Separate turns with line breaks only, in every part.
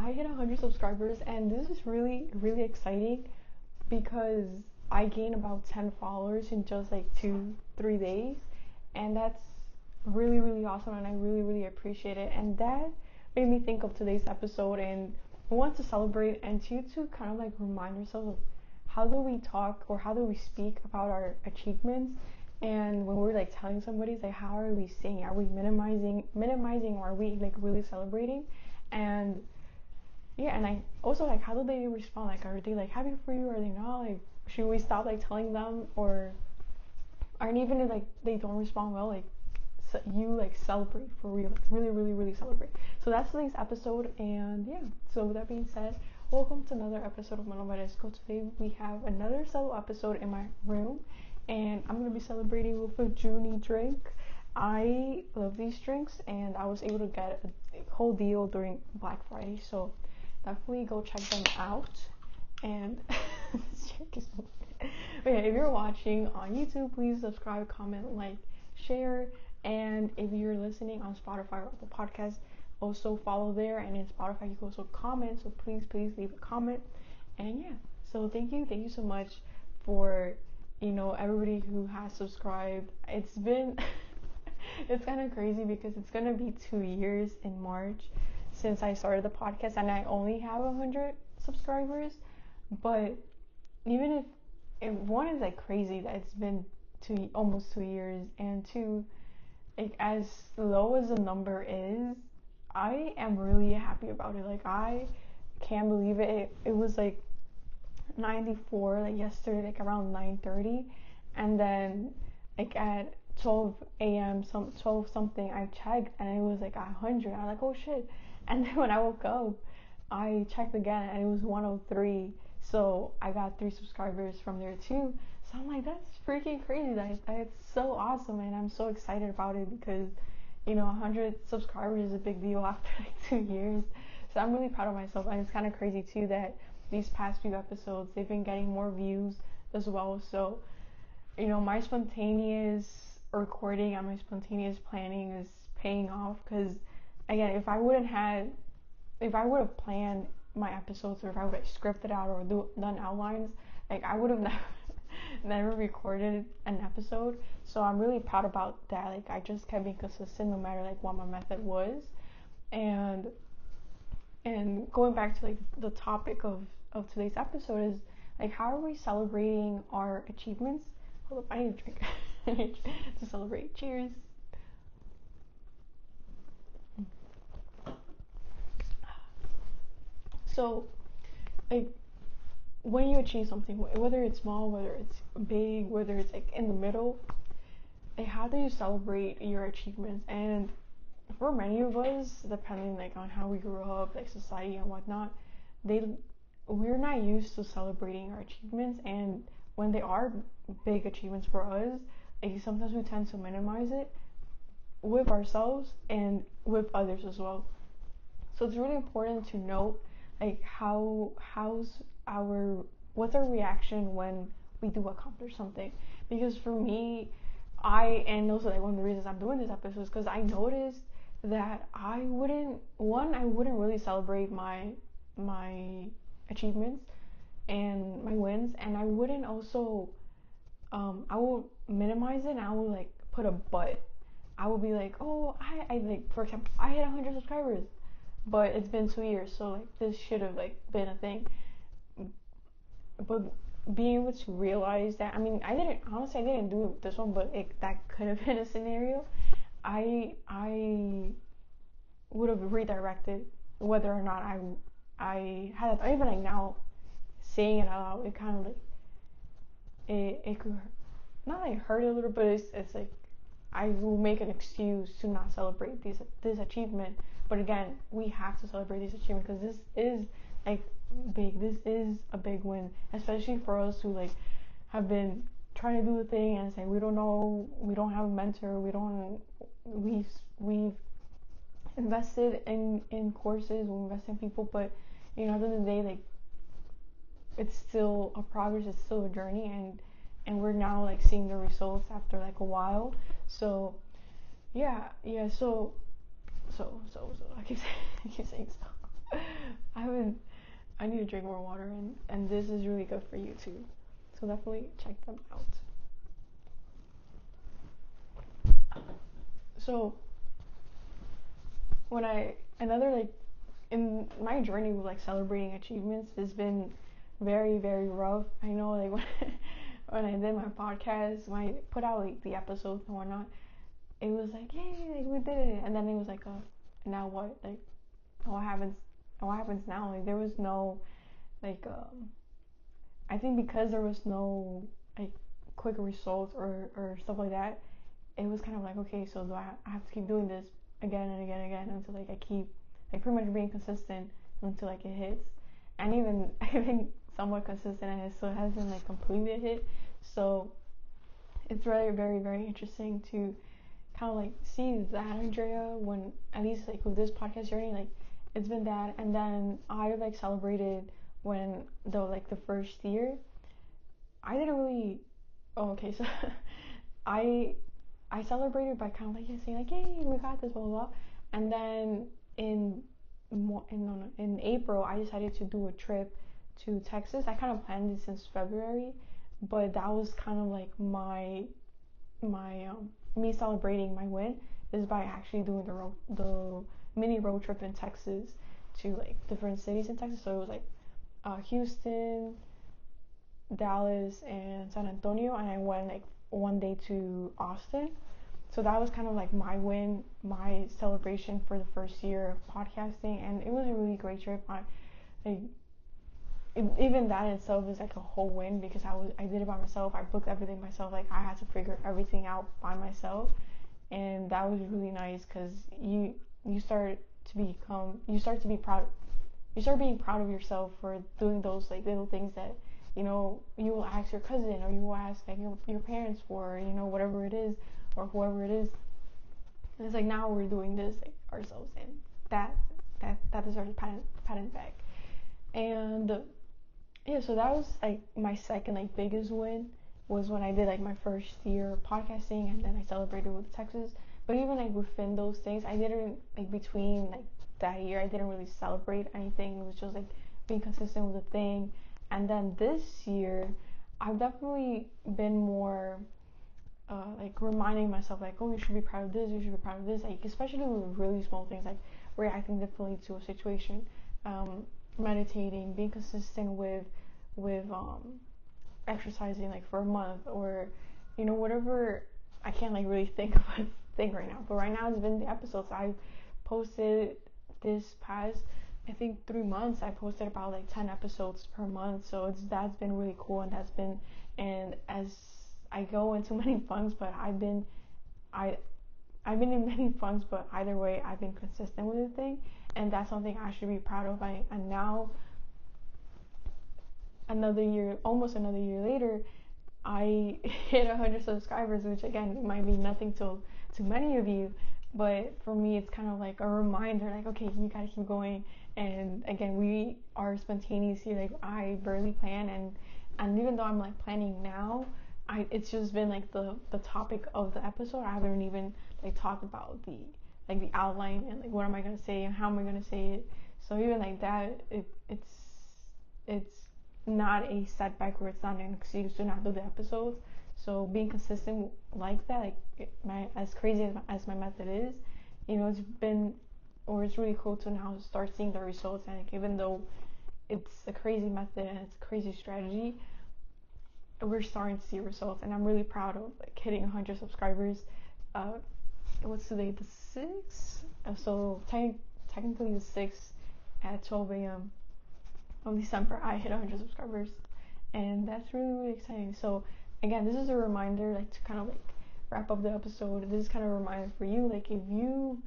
I hit 100 subscribers, and this is really, really exciting because I gained about 10 followers in just like 2-3 days, and that's really, really awesome, and I really, really appreciate it. And that made me think of today's episode and want to celebrate and to kind of like remind yourself of how do we talk or how do we speak about our achievements. And when we're like telling somebody, like, how are we saying? Are we minimizing, or are we like really celebrating? And yeah, and I also like, how do they respond? Like, are they like happy for you? Are they not? Like, should we stop like telling them, or and even if like they don't respond well, like you like celebrate for real, like, really, really, really celebrate. So that's today's episode, and yeah. So with that being said, welcome to another episode of Mano Varesco. Today we have another solo episode in my room, and I'm gonna be celebrating with a Junie drink. I love these drinks, and I was able to get a whole deal during Black Friday, so definitely go check them out. And this drink is so good. But yeah, if you're watching on YouTube, please subscribe, comment, like, share. And if you're listening on Spotify or Apple Podcasts, also follow there. And in Spotify, you can also comment. So please leave a comment. And yeah, so thank you so much for, everybody who has subscribed. It's been, it's kind of crazy because it's gonna be 2 years in March since I started the podcast, and I only have 100 subscribers. But even if one is like crazy that it's been almost 2 years, and two, like, as low as the number is, I am really happy about it. Like, I can't believe it. It was like 94 like yesterday, like around 9:30, and then like at 12 a.m. 12 something, I checked and it was like 100. I was like, oh shit. And then when I woke up, I checked again and it was 103. So I got 3 subscribers from there too. So I'm like, that's freaking crazy. That's so awesome, and I'm so excited about it because 100 subscribers is a big deal after like 2 years. So I'm really proud of myself, and it's kind of crazy too that these past few episodes they've been getting more views as well. So my spontaneous recording and my spontaneous planning is paying off, because again, if I would have planned my episodes, or if I would have scripted out or done outlines, like I would have never recorded an episode. So I'm really proud about that. Like, I just kept being consistent no matter like what my method was. And going back to like the topic of today's episode is like, how are we celebrating our achievements? Hold up, I need a drink. I need to celebrate. Cheers. So like, when you achieve something, whether it's small, whether it's big, whether it's like in the middle, like, how do you celebrate your achievements? And for many of us, depending like on how we grew up, like society and whatnot, we're not used to celebrating our achievements. And when they are big achievements for us, like, sometimes we tend to minimize it with ourselves and with others as well. So it's really important to note like what's our reaction when we do accomplish something. Because for me, and also like one of the reasons I'm doing this episode is because I noticed that I wouldn't really celebrate my achievements and my wins, and I wouldn't also I will minimize it, and I will like put a but. I will be like, oh, I like, for example, I hit 100 subscribers, but it's been 2 years, so like this should have like been a thing. But being able to realize that, I mean, I didn't do this one, but that could have been a scenario. I would have redirected whether or not I had it. Even like now, saying it out loud, it kind of like it could not like hurt a little, but it's like I will make an excuse to not celebrate this achievement. But again, we have to celebrate this achievement because this is like big. This is a big win, especially for us who like have been trying to do the thing and say we don't know, we don't have a mentor, we've invested in courses, we invest in people, but at the end of the day, like, it's still a progress, it's still a journey, and we're now like seeing the results after like a while. So so I keep saying so. I I need to drink more water, and this is really good for you too. So definitely check them out. So another like in my journey with like celebrating achievements has been very, very rough. I know like when I did my podcast, when I put out like the episodes and whatnot, it was like, yay, like we did it, and then it was like, now what? Like, what happens? What happens now? Like, there was no, like, I think because there was no like quick results or stuff like that, it was kind of like, okay, so do I have to keep doing this again and again and again until like I keep like pretty much being consistent until like it hits, and even I think somewhat consistent, and it still hasn't like completely hit. So it's very, very, very interesting to kind of like see that Andrea, when at least like with this podcast journey, like it's been that. And then I like celebrated when the first year I didn't really, oh, okay, so I celebrated by kind of like saying like, yay, we got this, blah blah blah. And then in April I decided to do a trip to Texas. I kind of planned it since February, but that was kind of like my me celebrating my win is by actually doing the mini road trip in Texas to like different cities in Texas. So it was like Houston, Dallas, and San Antonio, and I went like one day to Austin. So that was kind of like my win, my celebration for the first year of podcasting, and it was a really great trip. Like even that in itself is like a whole win because I did it by myself. I booked everything myself. Like I had to figure everything out by myself, and that was really nice because you start to be proud. You start being proud of yourself for doing those like little things that you will ask your cousin or you will ask like your parents for, whatever it is or whoever it is. And it's like now we're doing this like ourselves, and that deserves a pat on the back. And yeah, so that was like my second like biggest win was when I did like my first year podcasting, and then I celebrated with Texas. But even like within those things, I didn't like between like that year I didn't really celebrate anything. It was just like being consistent with the thing. And then this year I've definitely been more like reminding myself like, oh, you should be proud of this, you should be proud of this, like especially with really small things like reacting differently to a situation, meditating, being consistent with exercising like for a month, or whatever. I can't like really think of a thing right now, but right now it's been the episodes I've posted this past, I think 3 months. I posted about like 10 episodes per month, so that's been really cool. And as I go into many funks, but I've been in many funks, but either way I've been consistent with the thing, and that's something I should be proud of. And now almost another year later, I hit 100 subscribers, which again might be nothing to many of you, but for me it's kind of like a reminder, like, okay, you gotta keep going. And again, we are spontaneous here. Like I barely plan, and even though I'm like planning now, it's just been like the topic of the episode. I haven't even like talked about the outline and like what am I gonna say and how am I gonna say it. So even like that, it's not a setback, or it's not an excuse to not do the episodes. So being consistent like that, like as crazy as my method is, it's really cool to now start seeing the results. And like, even though it's a crazy method and it's a crazy strategy, we're starting to see results, and I'm really proud of like hitting 100 subscribers. What's today, the 6th? So technically the 6th at 12 a.m. of December, I hit 100 subscribers, and that's really, really exciting. So again, this is a reminder, like to kind of like wrap up the episode. This is kind of a reminder for you, like if you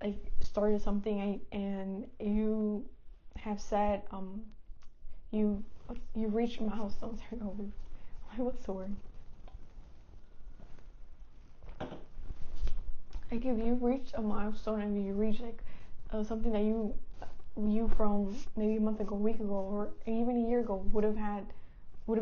like started something and you have set you reached milestones. What's the word? Like if you reach a milestone and you reach like something that you from maybe a month ago, a week ago, or even a year ago would have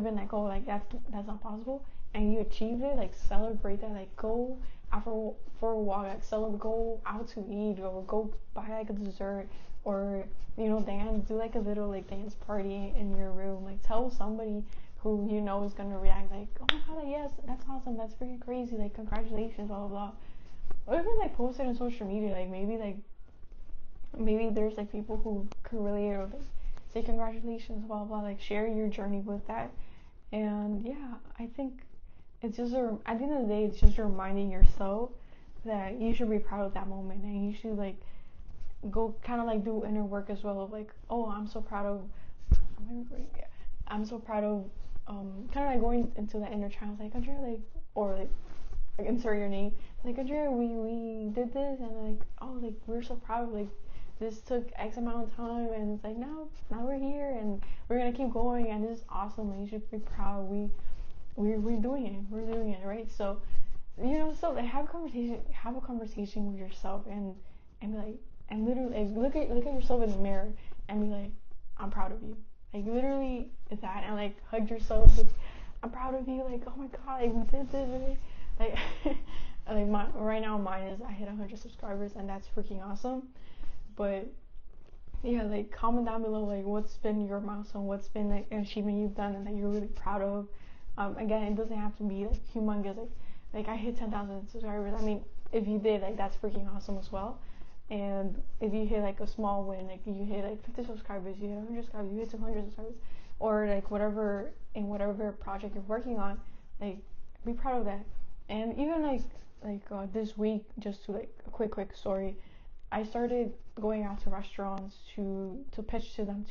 been like, oh, like that's not possible, and you achieved it, like celebrate that. Like go out for a walk, like celebrate, go out to eat, or go buy like a dessert, or dance, do like a little like dance party in your room, like tell somebody who is gonna react like, oh my god, like, yes, that's awesome, that's freaking crazy, like congratulations, blah blah blah. Or even like post it on social media, like maybe there's like people who could relate, or like say congratulations, blah blah, like share your journey with that. And yeah, I think it's just at the end of the day, it's just reminding yourself that you should be proud of that moment, and you should like go kind of like do inner work as well, of like, oh, I'm so proud of, I'm so proud of, kind of like going into the inner child, like, Andrea, like, or like insert your name, like, Andrea, we did this, and like, oh, like, we're so proud, like, this took X amount of time, and it's like, now we're here, and we're gonna keep going, and this is awesome, and you should be proud. We're doing it, right? So, so like, have a conversation with yourself, and be like, and literally like, look at yourself in the mirror, and be like, I'm proud of you, like, literally that, and like hug yourself, like, I'm proud of you, like, oh my god, like, we did this, right? Like, like right now mine is, I hit 100 subscribers, and that's freaking awesome. But yeah, like, comment down below, like, what's been your milestone, what's been like an achievement you've done and that you're really proud of. Again, it doesn't have to be like humongous, like I hit 10,000 subscribers. I mean, if you did, like, that's freaking awesome as well. And if you hit like a small win, like you hit like 50 subscribers, you hit 100 subscribers, you hit 200 subscribers, or like whatever project you're working on, like, be proud of that. And even this week, just to like a quick story, I started going out to restaurants to pitch to them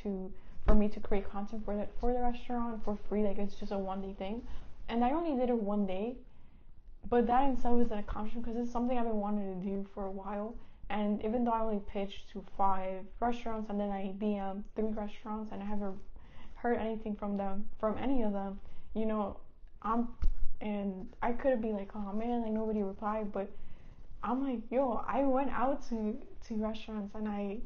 for me to create content for the restaurant for free. Like, it's just a 1 day thing, and I only did it 1 day, but that in itself is an accomplishment because it's something I've been wanting to do for a while. And even though I only pitched to 5 restaurants, and then I DM 3 restaurants, and I haven't heard anything from any of them, I'm and I could be like, oh man, like, nobody replied, but I'm like, yo, I went out to restaurants, and I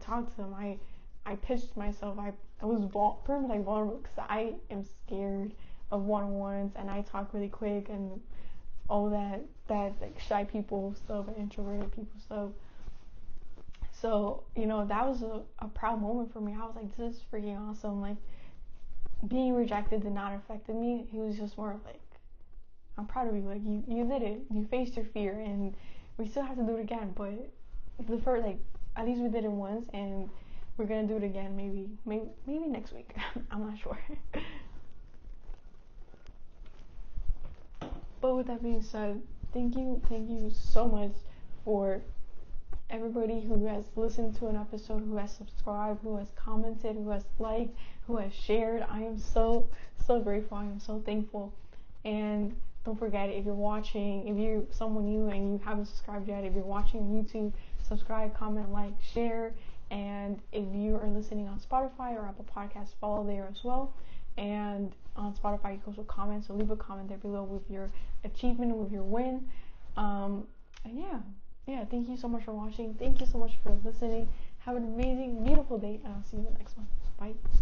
talked to them. I pitched myself. I was pretty much like vulnerable because I am scared of one-on-ones, and I talk really quick and all that like shy people stuff and introverted people stuff. So that was a proud moment for me. I was like, this is freaking awesome. Like, being rejected did not affect me. It was just more like, I'm proud of you. Like, you did it. You faced your fear, and we still have to do it again. But the first, like, at least we did it once, and we're gonna do it again. Maybe next week. I'm not sure. But with that being said, thank you so much for everybody who has listened to an episode, who has subscribed, who has commented, who has liked, who has shared. I am so grateful. I am so thankful. And don't forget, if you're watching, if you're someone new and you haven't subscribed yet, if you're watching YouTube, subscribe, comment, like, share. And if you are listening on Spotify or Apple Podcasts, follow there as well. And on Spotify, you can also comment, so leave a comment there below with your achievement, with your win. And yeah, thank you so much for watching. Thank you so much for listening. Have an amazing, beautiful day, and I'll see you in the next one. Bye.